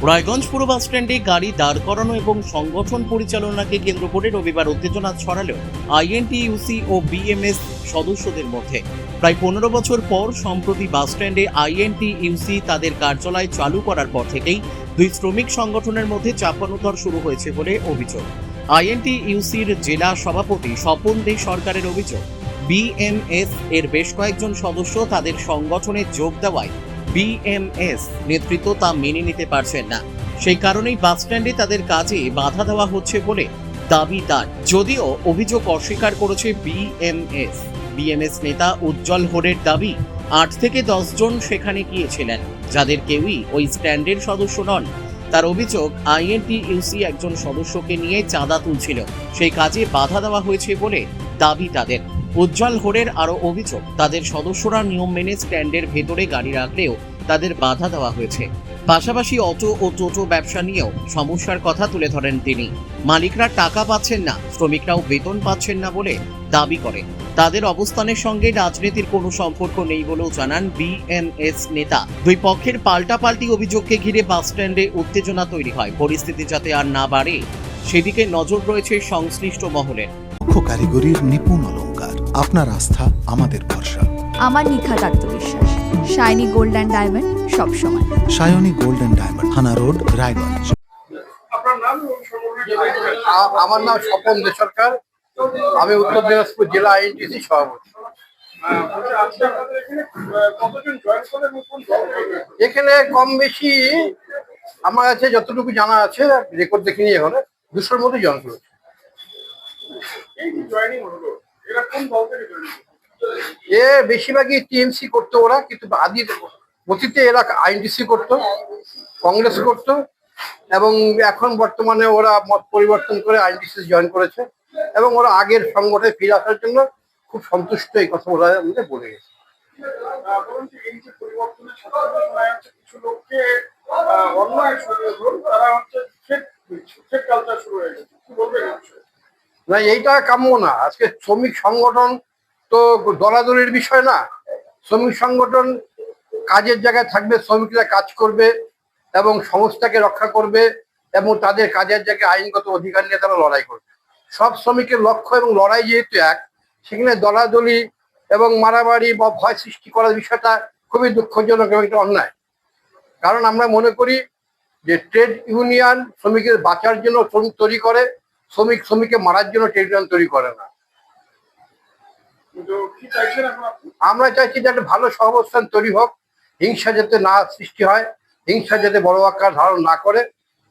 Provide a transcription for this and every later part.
রায়গঞ্জ পুর বাস স্ট্যান্ডে গাড়ি দাঁড় করানো এবং সংগঠন পরিচালনাকে কেন্দ্র করে রবিবার উত্তেজনা ছড়ালো আইএনটিইউসি ও বিএমএস সদস্যদের মধ্যে। প্রায় 15 বছর পর সম্প্রতি বাস স্ট্যান্ডে আইএনটিইউসি তাদের কার্যালয় চালু করার পর থেকেই দুই শ্রমিক সংগঠনের মধ্যে চাপানোতর শুরু হয়েছে বলে অভিযোগ। আইএনটিইউসির জেলা সভাপতি স্বপন দে সরকারের অভিযোগ, বিএমএস এর বেশ কয়েকজন সদস্য তাদের সংগঠনে যোগ দেওয়ায় বিএমএস নেতৃত্ব তা মেনে নিতে পারছেন না। সেই কারণেই বাস স্ট্যান্ডে তাদের কাজে বাধা দেওয়া হচ্ছে বলে দাবি তার। যদিও অভিযোগ অস্বীকার করেছে বিএমএস নেতা উজ্জ্বল হোরের দাবি 8 থেকে 10 জন সেখানে গিয়েছিলেন, যাদের কেউই ওই স্ট্যান্ডের সদস্য নন। তার অভিযোগ, আইএনটিইউসি একজন সদস্যকে নিয়ে চাঁদা তুলছিল, সেই কাজে বাধা দেওয়া হয়েছে বলে দাবি তাদের। উজ্জ্বল হোরের আরও অভিযোগ, তাদের সদস্যরা নিয়ম মেনে স্ট্যান্ডের ভেতরে গাড়ি রাখলেও তাদের বাধা দেওয়া হয়েছে। পাশাপাশি অটো ও টোটো ব্যবসা নিয়েও সমস্যার কথা তুলে ধরেন তিনি। মালিকরা টাকা পাচ্ছেন না, শ্রমিকরাও বেতন পাচ্ছেন না বলে দাবি করে। তাদের অবস্থানের সঙ্গে রাজনীতির কোনো সম্পর্ক নেই বলেও জানান বিএমএস নেতা। দুই পক্ষের পাল্টাপাল্টি অভিযোগকে ঘিরে বাস স্ট্যান্ডে উত্তেজনা তৈরি হয়। পরিস্থিতি যাতে আর না বাড়ে সেদিকে নজর রয়েছে সংশ্লিষ্ট মহলের। কারিগরির নিপুণ অলংকার, আপনার আস্থা আমাদের ভরসা। আমার নিখাত আত্মবিশ্বাস, শাইনি গোল্ড অ্যান্ড ডায়মন্ড সবসময়। সায়নী গোল্ড অ্যান্ড ডায়মন্ড, থানা রোড, রায়গঞ্জ। আমার নাম স্বপন দে সরকার, আমি উত্তর দিনাজপুর জেলা আইএনটিসি সভাপতি। এখানে কম বেশি আমার কাছে যতটুকু জানা আছে, রেকর্ড দেখিনি, এখন 200-র মধ্যে জয়েন করেছে। এ বেশিরভাগই টিএমসি করতো ওরা, কিন্তু আদির অতীতে এরা আইএনটিসি করতো, কংগ্রেস করতো, এবং এখন বর্তমানে ওরা মত পরিবর্তন করে আইএনটিসি জয়েন করেছে, এবং ওরা আগের সংগঠনে ফিরে আসার জন্য খুব সন্তুষ্ট, এই কথা ওরা আমাদের বলে গেছে। না, এইটা কাম্য না। আজকে শ্রমিক সংগঠন তো দলাদলির বিষয় না। শ্রমিক সংগঠন কাজের জায়গায় থাকবে, শ্রমিকরা কাজ করবে এবং সংস্থাকে রক্ষা করবে, এবং তাদের কাজের জায়গায় আইনগত অধিকার নিয়ে তারা লড়াই করবে। সব শ্রমিকের লক্ষ্য এবং লড়াই যেহেতু এক, সেখানে দলাদলি এবং মারামারি বা ভয় সৃষ্টি করার বিষয়টা খুবই দুঃখজনক এবং একটা অন্যায়। কারণ আমরা মনে করি যে ট্রেড ইউনিয়ন শ্রমিকের বাঁচার জন্য শ্রমিক তৈরি করে, শ্রমিককে মারার জন্য ট্রেড ইউনিয়ন তৈরি করে না। আমরা চাইছি যে একটা ভালো সহাবস্থান তৈরি হোক, হিংসা যাতে না সৃষ্টি হয়, হিংসা যাতে বড় আকার ধারণ না করে।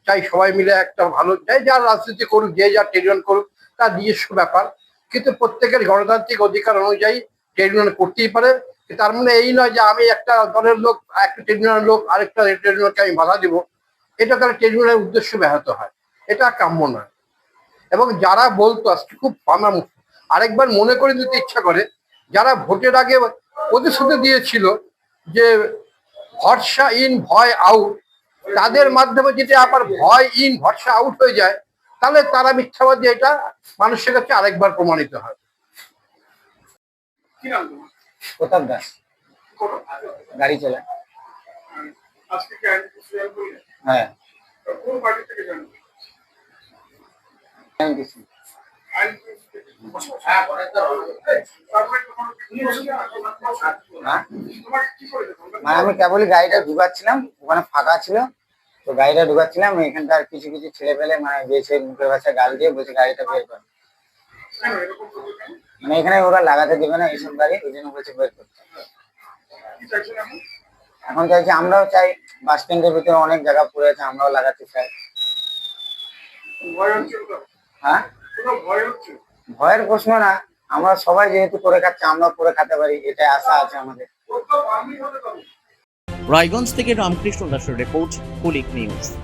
চাই সবাই মিলে একটা ভালো, চাই যার রাজনীতি করুক, যে যার ট্রেড ইউনিয়ন করুক, তার নিজস্ব ব্যাপার, কিন্তু প্রত্যেকের গণতান্ত্রিক অধিকার অনুযায়ী ট্রেড ইউনিয়ন করতেই পারে। তার মানে এই নয় যে আমি একটা দলের লোক, একটা ট্রেড ইউনিয়নের লোক আরেকটা ট্রেড ইউনিয়নকে আমি বাধা দিব, এটা তাহলে ট্রেড ইউনিয়নের উদ্দেশ্য ব্যাহত হয়, এটা কাম্য নয়। এবং যারা বলতো, আজকে খুব আমার আরেকবার মনে করে দিতে ইচ্ছা করে, যারা ভোটের আগে প্রতিশ্রুতি দিয়েছিল যে ভরসা ইন ভয় আউট, তাদের মাধ্যমে যদি আবার ভয় ইন ভরসা আউট হয়ে যায়, তাহলে তারা মিথ্যাবাদী, এটা মানুষের কাছে আরেকবার প্রমাণিত হয়। প্রতাপ দাস, গাড়ি চালায়। হ্যাঁ, আমি কেবলই গাড়িটা ঢুকাচ্ছিলাম, ওখানে ফাঁকা ছিল তো গাড়িটা ঢুকাচ্ছিলাম। এখানকার কিছু কিছু ছেলে পেলে মানে বেছে মুখের ভাষায় গাল দিয়ে বলছে গাড়িটা বের কর, মানে এখানে ওরা লাগাতে দেবে না এইসব গাড়ি, ওই জন্য বলছে বের করতে। এখন চাইছি, আমরাও চাই, বাস স্ট্যান্ডের ভিতরে অনেক জায়গা পড়ে আছে, আমরাও লাগাতে চাই। হ্যাঁ, ভয়ের প্রশ্ন না, আমরা সবাই যেহেতু করে খাচ্ছি, আমরা করে খেতে পারি, এটাই আশা আছে আমাদের। রায়গঞ্জ থেকে রামকৃষ্ণ দাসের রিপোর্ট, কুলিক নিউজ।